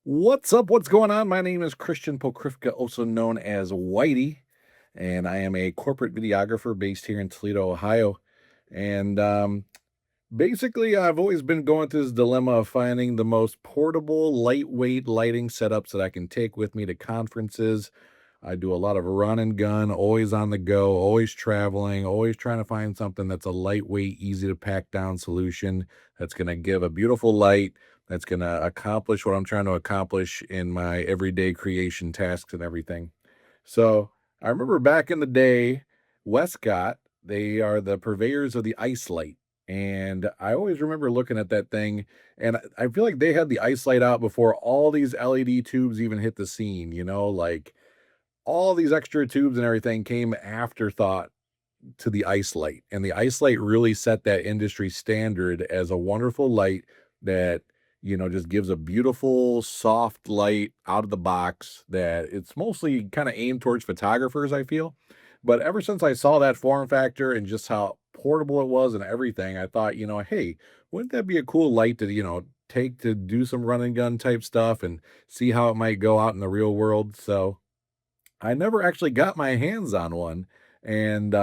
What's up? What's going on? My name is Christian Pokrivka, also known as Whitey, and I am a corporate videographer based here in Toledo, Ohio. And basically, I've always been going through this dilemma of finding the most portable, lightweight lighting setups that I can take with me to conferences. I do a lot of run and gun, always on the go, always traveling, always trying to find something that's a lightweight, easy to pack down solution that's going to give a beautiful light, that's going to accomplish what I'm trying to accomplish in my everyday creation tasks and everything. So I remember back in the day, Westcott, they are the purveyors of the ice light. And I always remember looking at that thing, and I feel like they had the ice light out before all these LED tubes even hit the scene, like all these extra tubes and everything came afterthought to the ice light. And the ice light really set that industry standard as a wonderful light that, just gives a beautiful, soft light out of the box that it's mostly kind of aimed towards photographers, I feel. But ever since I saw that form factor and just how portable it was and everything, I thought, hey, wouldn't that be a cool light to, take to do some run and gun type stuff and see how it might go out in the real world? So I never actually got my hands on one, and,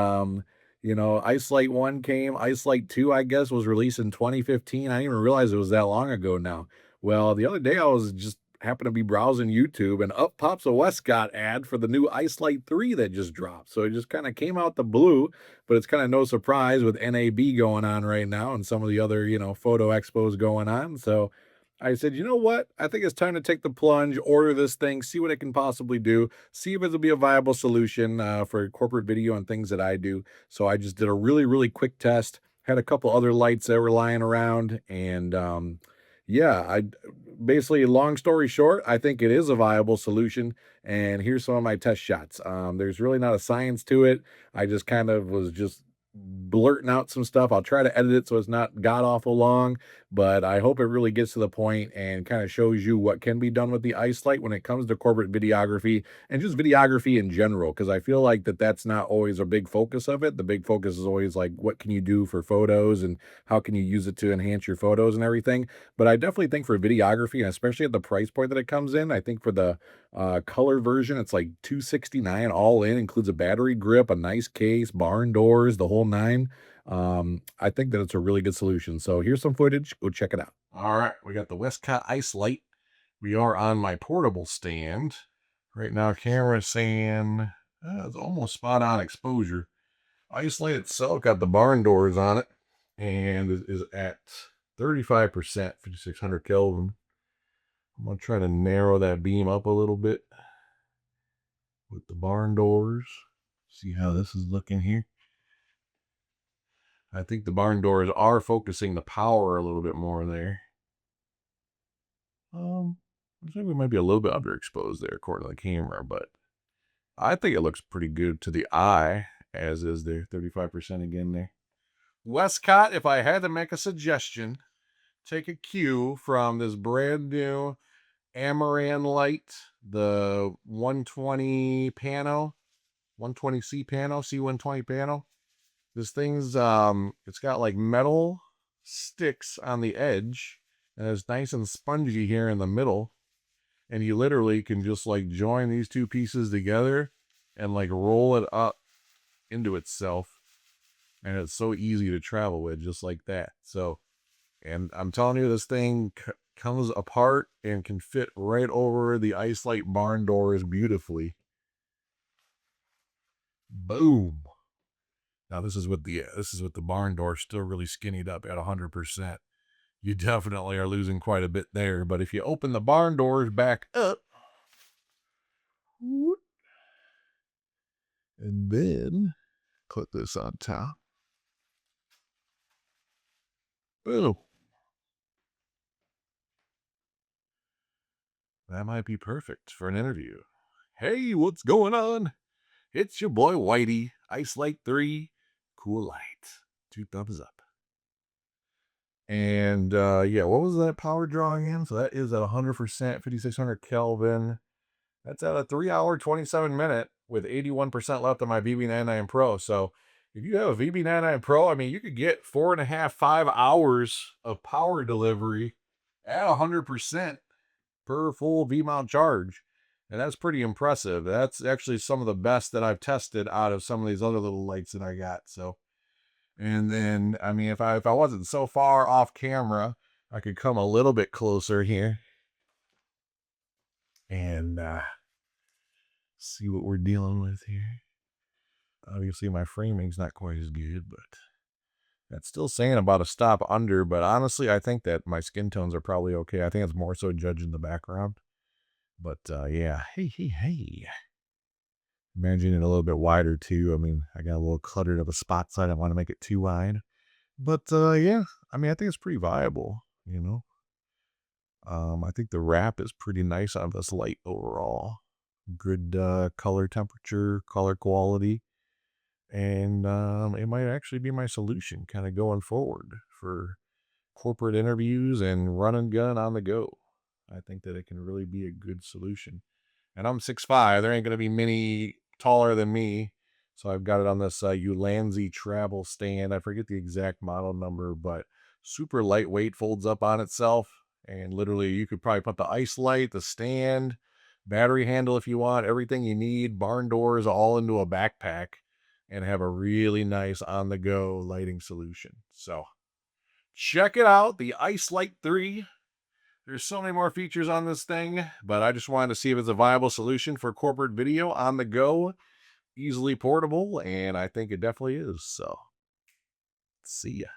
Ice Light 1 came, Ice Light 2, I guess, was released in 2015. I didn't even realize it was that long ago now. Well, the other day, I was just happened to be browsing YouTube, and up pops a Westcott ad for the new Ice Light 3 that just dropped, so it just kinda came out the blue, but it's kinda no surprise with NAB going on right now and some of the other, photo expos going on, so I said, "You know what? I think it's time to take the plunge, order this thing, see what it can possibly do, see if it'll be a viable solution for corporate video and things that I do." So I just did a really, really quick test, had a couple other lights that were lying around. And yeah, basically, long story short, I think it is a viable solution. And here's some of my test shots. There's really not a science to it. I just kind of was just blurting out some stuff. I'll try to edit it so it's not god awful long, but I hope it really gets to the point and kind of shows you what can be done with the ice light when it comes to corporate videography and just videography in general. Because I feel like that's not always a big focus of it. The big focus is always like, what can you do for photos and how can you use it to enhance your photos and everything. But I definitely think for videography, and especially at the price point that it comes in, I think for the color version, it's like 269 all in, includes a battery grip, a nice case, barn doors, the whole nine. I think that it's a really good solution. So here's some footage. Go check it out. All right, we got the Westcott Ice Light. We are on my portable stand. Right now, camera is saying it's almost spot on exposure. Ice Light itself got the barn doors on it and is at 35%, 5600 Kelvin. I'm going to try to narrow that beam up a little bit with the barn doors. See how this is looking here. I think the barn doors are focusing the power a little bit more there. I think we might be a little bit underexposed there according to the camera, but I think it looks pretty good to the eye, as is there. 35% again there. Westcott, if I had to make a suggestion, take a cue from this brand new Amaran light, the 120 pano, 120C pano, C120 pano. This thing's it's got like metal sticks on the edge, and it's nice and spongy here in the middle. And you literally can just like join these two pieces together and like roll it up into itself. And it's so easy to travel with just like that. So, and I'm telling you, this thing comes apart and can fit right over the Ice Light barn doors beautifully. Boom. Now this is with the barn door still really skinnied up at 100%. You definitely are losing quite a bit there. But if you open the barn doors back up, and then put this on top, boom. That might be perfect for an interview. Hey, what's going on? It's your boy Whitey, Ice Light 3, cool light. 2 thumbs up. And yeah, what was that power draw again? So that is at 100%, 5600 Kelvin. That's at a 3-hour, 27-minute with 81% left on my VB99 Pro. So if you have a VB99 Pro, I mean, you could get 4.5, 5 hours of power delivery at 100%. per full V-mount charge. And that's pretty impressive. That's actually some of the best that I've tested out of some of these other little lights that I got. So, and then I mean, if I wasn't so far off camera, I could come a little bit closer here and see what we're dealing with here. Obviously, my framing's not quite as good, but that's still saying about a stop under. But honestly, I think that my skin tones are probably okay. I think it's more so judging the background. But yeah, hey. Imagine it a little bit wider too. I mean, I got a little cluttered of a spot, so I didn't want to make it too wide. But yeah, I mean, I think it's pretty viable. I think the wrap is pretty nice on this light overall. Good color temperature, color quality, and it might actually be my solution kind of going forward for corporate interviews and run and gun on the go. I think that it can really be a good solution. And I'm 6'5". There ain't gonna be many taller than me. So I've got it on this Ulanzi travel stand. I forget the exact model number, but super lightweight, folds up on itself. And literally you could probably put the ice light, the stand, battery handle if you want, everything you need, barn doors all into a backpack and have a really nice on the go lighting solution. So check it out, the Ice Light 3. There's so many more features on this thing, but I just wanted to see if it's a viable solution for corporate video on the go, easily portable, and I think it definitely is. So, see ya.